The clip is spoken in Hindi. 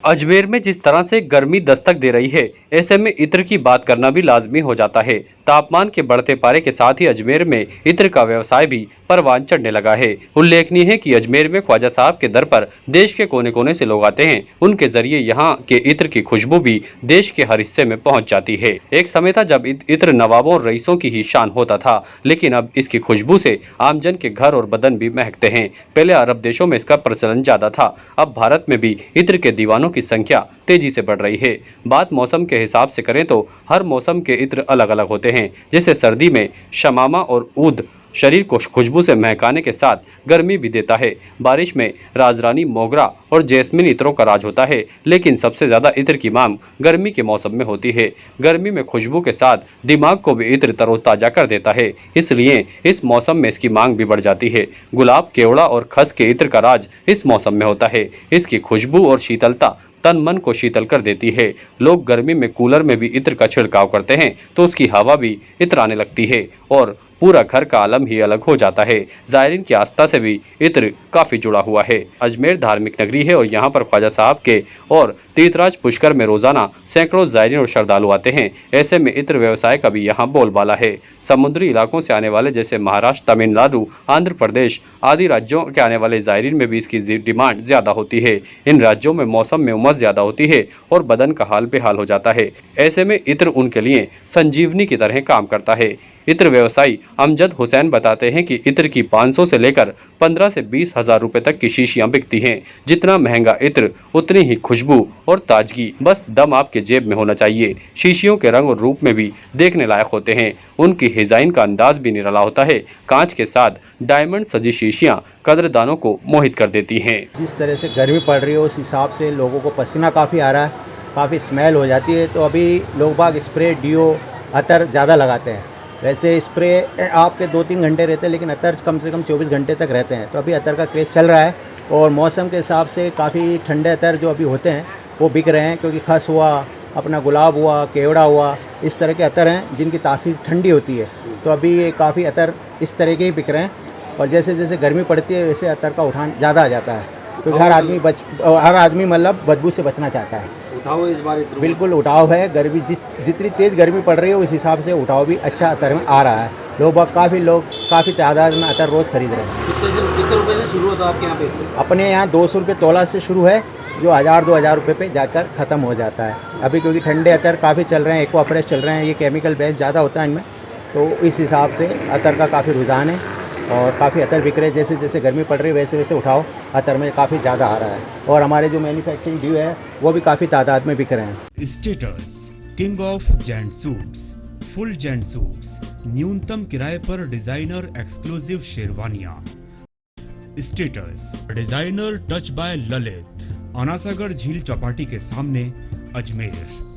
अजमेर में जिस तरह से गर्मी दस्तक दे रही है, ऐसे में इत्र की बात करना भी लाजमी हो जाता है। तापमान के बढ़ते पारे के साथ ही अजमेर में इत्र का व्यवसाय भी परवान चढ़ने लगा है। उल्लेखनीय है कि अजमेर में ख्वाजा साहब के दर पर देश के कोने कोने से लोग आते हैं। उनके जरिए यहाँ के इत्र की खुशबू भी देश के हर हिस्से में पहुँच जाती है। एक समय था जब इत्र नवाबों और रईसों की ही शान होता था, लेकिन अब इसकी खुशबू से आमजन के घर और बदन भी महकते हैं। पहले अरब देशों में इसका प्रचलन ज्यादा था, अब भारत में भी इत्र के दीवानों की संख्या तेजी से बढ़ रही है। बात मौसम के हिसाब से करें तो हर मौसम के इत्र अलग अलग होते हैं। जैसे सर्दी में शमामा और ऊद शरीर को खुशबू से महकाने के साथ गर्मी भी देता है। बारिश में राजरानी, मोगरा और जैस्मिन इत्रों का राज होता है, लेकिन सबसे ज्यादा इत्र की मांग गर्मी के मौसम में होती है। गर्मी में खुशबू के साथ दिमाग को भी इत्र तरोताजा कर देता है, इसलिए इस मौसम में इसकी मांग भी बढ़ जाती है। गुलाब, केवड़ा और खस के इत्र का राज इस मौसम में होता है। इसकी खुशबू और शीतलता तन मन को शीतल कर देती है। लोग गर्मी में कूलर में भी इत्र का छिड़काव करते हैं तो उसकी हवा भी इत्राने लगती है और पूरा घर का आलम ही अलग हो जाता है। जायरीन की आस्था से भी इत्र काफी जुड़ा हुआ है। अजमेर धार्मिक नगरी है और यहाँ पर ख्वाजा साहब के और तीर्थराज पुष्कर में रोजाना सैकड़ों जायरीन और श्रद्धालु आते हैं। ऐसे में इत्र व्यवसाय का भी यहाँ बोलबाला है। समुद्री इलाकों से आने वाले जैसे महाराष्ट्र, तमिलनाडु, आंध्र प्रदेश आदि राज्यों के आने वाले जायरीन में भी इसकी डिमांड ज्यादा होती है। इन राज्यों में मौसम में उमस ज्यादा होती है और बदन का हाल बेहाल हो जाता है। ऐसे में इत्र उनके लिए संजीवनी की तरह काम करता है। इत्र व्यवसायी अमजद हुसैन बताते हैं कि इत्र की 500 से लेकर 15 से 20 हजार रुपए तक की शीशियां बिकती हैं। जितना महंगा इत्र उतनी ही खुशबू और ताजगी, बस दम आपके जेब में होना चाहिए। शीशियों के रंग और रूप में भी देखने लायक होते हैं। उनकी डिजाइन का अंदाज भी निराला होता है। कांच के साथ डायमंड सजी शीशियां कदरदानों को मोहित कर देती हैं। जिस तरह से गर्मी पड़ रही है उस हिसाब से लोगों को पसीना काफ़ी आ रहा है, काफ़ी स्मेल हो जाती है, तो अभी लोग बाग स्प्रे, डियो, अतर ज़्यादा लगाते हैं। वैसे स्प्रे आपके 2-3 घंटे रहते हैं, लेकिन अतर कम से कम 24 घंटे तक रहते हैं। तो अभी अतर का क्रेज़ चल रहा है और मौसम के हिसाब से काफ़ी ठंडे अतर जो अभी होते हैं वो बिक रहे हैं, क्योंकि खस हुआ, अपना गुलाब हुआ, केवड़ा हुआ, इस तरह के अतर हैं जिनकी तासीर ठंडी होती है। तो अभी ये काफ़ी अतर इस तरह के ही बिक रहे हैं और जैसे जैसे गर्मी पड़ती है वैसे अतर का उठान ज़्यादा आ जाता है, क्योंकि हर आदमी मतलब बदबू से बचना चाहता है। उठाव इस बार बिल्कुल उठाव है। गर्मी जितनी तेज़ गर्मी पड़ रही है उस हिसाब से उठाव भी अच्छा अतर में आ रहा है। लोग काफ़ी तादाद में अतर रोज़ खरीद रहे हैं। कितने रुपए से शुरू होता है आपके यहाँ पे? अपने यहाँ 200 रुपये तोला से शुरू है, जो 1000-2000 रुपये पे जाकर ख़त्म हो जाता है। अभी क्योंकि ठंडे अतर काफ़ी चल रहे हैं, एक्वा फ्रेश चल रहे हैं, ये केमिकल बेस ज़्यादा होता है इनमें, तो इस हिसाब से अतर का काफ़ी रुझान है और काफ़ी अतर बिक रहे हैं। जैसे जैसे गर्मी पड़ रही है वैसे वैसे उठाओ अतर में काफ़ी ज़्यादा आ रहा है और हमारे जो मैन्युफैक्चरिंग ड्यू है वो भी काफ़ी तादाद में बिक रहे हैं। Status king of gent suits, full gent suits, न्यूनतम किराए पर डिजाइनर एक्सक्लूसिव शेरवानियां। Status designer touch by Lalit, Anasagar झील चौपाटी के सामने, अजमेर।